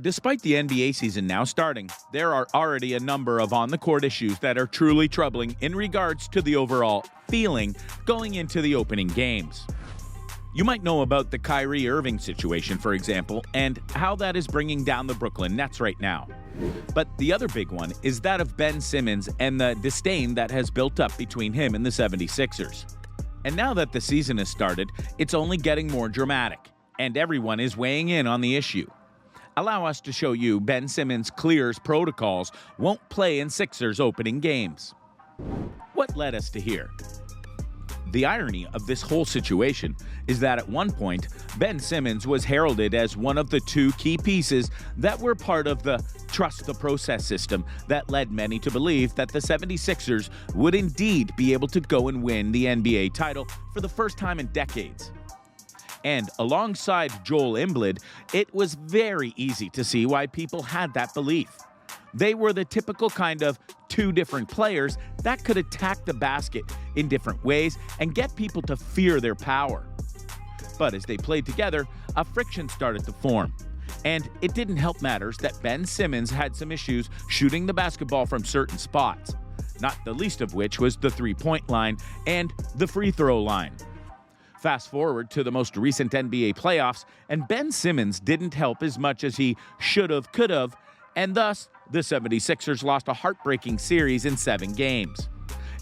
despite the NBA season now starting, there are already a number of on-the-court issues that are truly troubling in regards to the overall feeling going into the opening games. You might know about the Kyrie Irving situation, for example, and how that is bringing down the Brooklyn Nets right now. But the other big one is that of Ben Simmons and the disdain that has built up between him and the 76ers. And now that the season has started, it's only getting more dramatic, and everyone is weighing in on the issue. Allow us to show you Ben Simmons clears protocols won't play in Sixers opening games. What led us to here? The irony of this whole situation is that at one point, Ben Simmons was heralded as one of the two key pieces that were part of the trust the process system that led many to believe that the 76ers would indeed be able to go and win the NBA title for the first time in decades. And alongside Joel Embiid, it was very easy to see why people had that belief. They were the typical kind of two different players that could attack the basket in different ways and get people to fear their power. But as they played together, a friction started to form. And it didn't help matters that Ben Simmons had some issues shooting the basketball from certain spots, not the least of which was the three-point line and the free throw line. Fast forward to the most recent NBA playoffs, and Ben Simmons didn't help as much as he should've, could've, and thus, the 76ers lost a heartbreaking series in 7 games.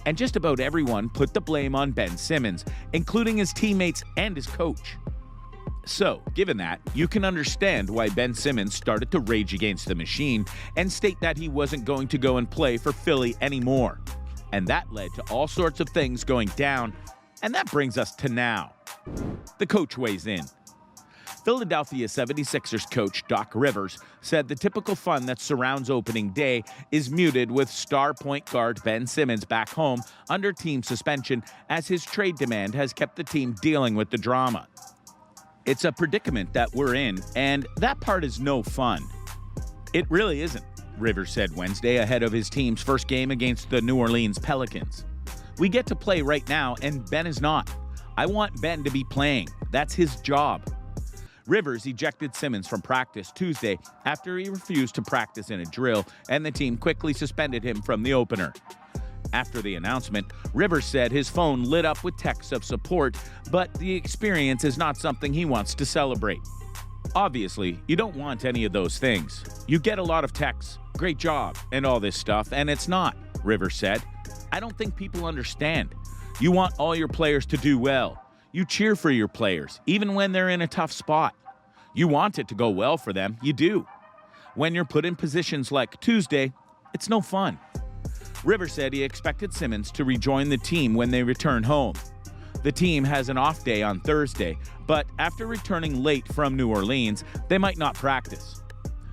And just about everyone put the blame on Ben Simmons, including his teammates and his coach. So, given that, you can understand why Ben Simmons started to rage against the machine and state that he wasn't going to go and play for Philly anymore. And that led to all sorts of things going down, and that brings us to now. The coach weighs in. Philadelphia 76ers coach Doc Rivers said the typical fun that surrounds opening day is muted with star point guard Ben Simmons back home under team suspension as his trade demand has kept the team dealing with the drama. It's a predicament that we're in, and that part is no fun. It really isn't, Rivers said Wednesday ahead of his team's first game against the New Orleans Pelicans. We get to play right now, and Ben is not. I want Ben to be playing. That's his job. Rivers ejected Simmons from practice Tuesday after he refused to practice in a drill, and the team quickly suspended him from the opener. After the announcement, Rivers said his phone lit up with texts of support, but the experience is not something he wants to celebrate. Obviously, you don't want any of those things. You get a lot of texts, great job, and all this stuff, and it's not, Rivers said. I don't think people understand. You want all your players to do well. You cheer for your players, even when they're in a tough spot. You want it to go well for them, you do. When you're put in positions like Tuesday, it's no fun. Rivers said he expected Simmons to rejoin the team when they return home. The team has an off day on Thursday, but after returning late from New Orleans, they might not practice.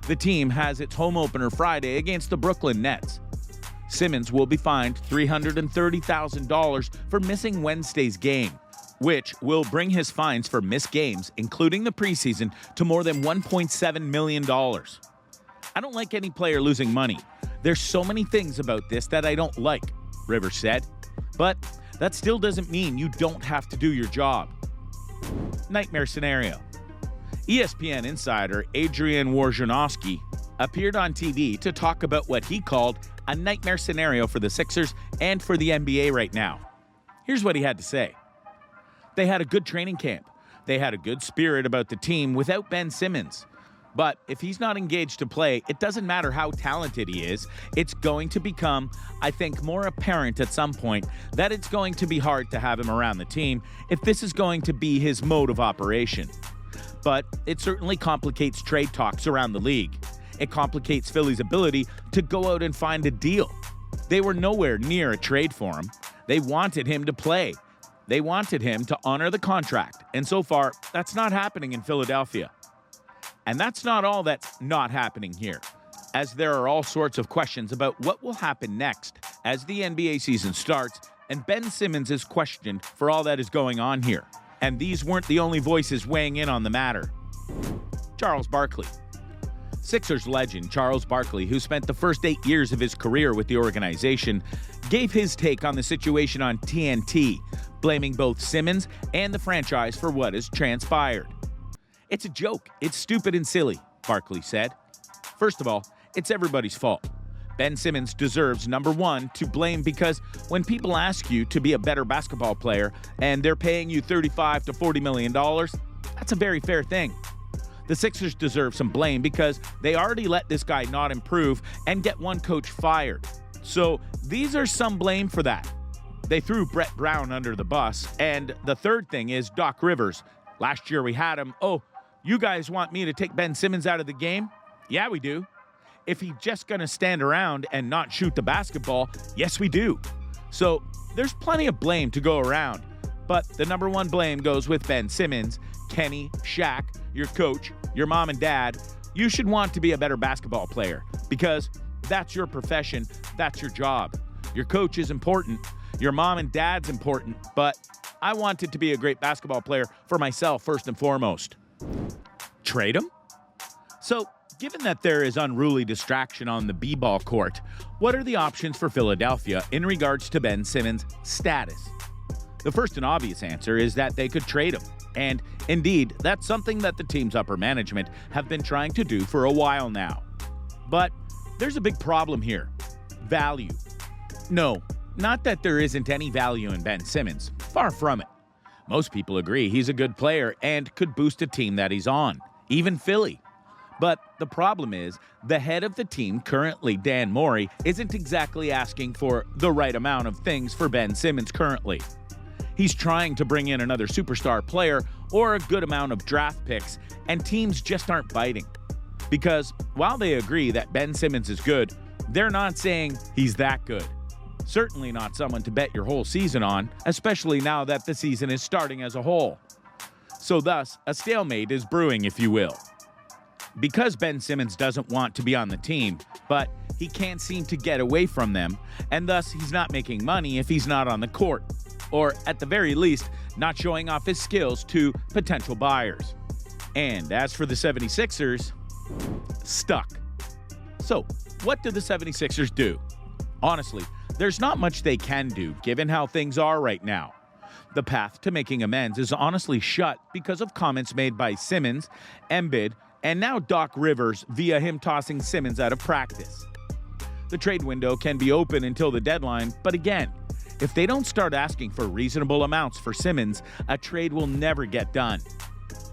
The team has its home opener Friday against the Brooklyn Nets. Simmons will be fined $330,000 for missing Wednesday's game, which will bring his fines for missed games, including the preseason, to more than $1.7 million. I don't like any player losing money. There's so many things about this that I don't like, Rivers said. But that still doesn't mean you don't have to do your job. Nightmare scenario. ESPN insider Adrian Wojnarowski appeared on TV to talk about what he called a nightmare scenario for the Sixers and for the NBA right now. Here's what he had to say. They had a good training camp. They had a good spirit about the team without Ben Simmons. But if he's not engaged to play, it doesn't matter how talented he is. It's going to become, I think, more apparent at some point that it's going to be hard to have him around the team if this is going to be his mode of operation. But it certainly complicates trade talks around the league. It complicates Philly's ability to go out and find a deal. They were nowhere near a trade for him. They wanted him to play. They wanted him to honor the contract. And so far, that's not happening in Philadelphia. And that's not all that's not happening here, as there are all sorts of questions about what will happen next as the NBA season starts, and Ben Simmons is questioned for all that is going on here. And these weren't the only voices weighing in on the matter. Charles Barkley. Sixers legend Charles Barkley, who spent the first 8 years of his career with the organization, gave his take on the situation on TNT, blaming both Simmons and the franchise for what has transpired. It's a joke. It's stupid and silly, Barkley said. First of all, it's everybody's fault. Ben Simmons deserves number one to blame because when people ask you to be a better basketball player and they're paying you $35 to $40 million, that's a very fair thing. The Sixers deserve some blame because they already let this guy not improve and get one coach fired. So these are some blame for that. They threw Brett Brown under the bus. And the third thing is Doc Rivers. Last year we had him. Oh, you guys want me to take Ben Simmons out of the game? Yeah, we do. If he's just going to stand around and not shoot the basketball, yes, we do. So there's plenty of blame to go around. But the number one blame goes with Ben Simmons, Kenny, Shaq, your coach, your mom and dad. You should want to be a better basketball player because that's your profession. That's your job. Your coach is important. Your mom and dad's important. But I wanted to be a great basketball player for myself first and foremost. Trade him? So, given that there is unruly distraction on the b-ball court, what are the options for Philadelphia in regards to Ben Simmons' status? The first and obvious answer is that they could trade him. And indeed, that's something that the team's upper management have been trying to do for a while now. But there's a big problem here. Value. No, not that there isn't any value in Ben Simmons. Far from it. Most people agree he's a good player and could boost a team that he's on, even Philly. But the problem is, the head of the team, currently Dan Morey, isn't exactly asking for the right amount of things for Ben Simmons currently. He's trying to bring in another superstar player or a good amount of draft picks, and teams just aren't biting. Because while they agree that Ben Simmons is good, they're not saying he's that good. Certainly not someone to bet your whole season on, especially now that the season is starting as a whole. So thus, a stalemate is brewing, if you will. Because Ben Simmons doesn't want to be on the team, but he can't seem to get away from them, and thus he's not making money if he's not on the court. Or, at the very least, not showing off his skills to potential buyers. And as for the 76ers, stuck. So, what do the 76ers do? Honestly, there's not much they can do given how things are right now. The path to making amends is honestly shut because of comments made by Simmons, Embiid, and now Doc Rivers via him tossing Simmons out of practice. The trade window can be open until the deadline, but again, if they don't start asking for reasonable amounts for Simmons, a trade will never get done.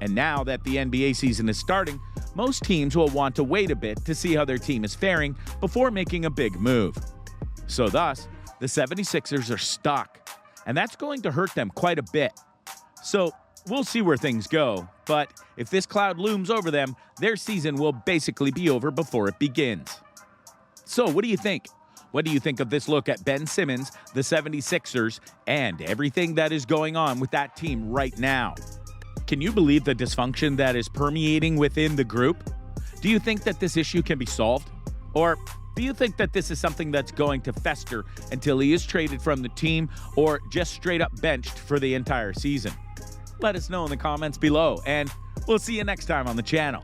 And now that the NBA season is starting, most teams will want to wait a bit to see how their team is faring before making a big move. So thus, the 76ers are stuck, and that's going to hurt them quite a bit. So we'll see where things go, but if this cloud looms over them, their season will basically be over before it begins. So what do you think? What do you think of this look at Ben Simmons, the 76ers, and everything that is going on with that team right now? Can you believe the dysfunction that is permeating within the group? Do you think that this issue can be solved? Or do you think that this is something that's going to fester until he is traded from the team or just straight up benched for the entire season? Let us know in the comments below, and we'll see you next time on the channel.